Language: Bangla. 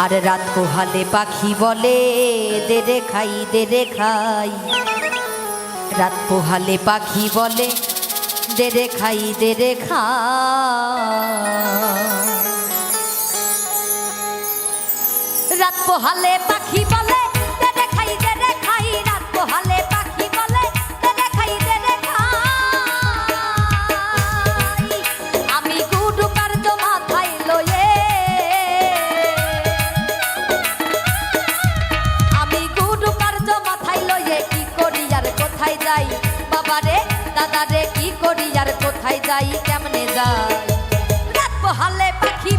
আর রাত পোহালে পাখি বলে দে রে খাই দে রে খাই। রাত পোহালে পাখি বলে দে রে খাই দে রে খাই। রাত পোহালে পাখি বলে দে রে খাই দে রে খাই। রাত পোহালে পাখি বলে দে রে খাই দে রে খাই। আমি গুডু কার্য মাথায় লয়ে, আমি গুডু কার্য মাথায় লয়ে কি করি আর কোথায় যাই। বাবা রে দাদা রে কি করি আর কোথায় যাই কেমনে যাই। রাত পোহালে পাখি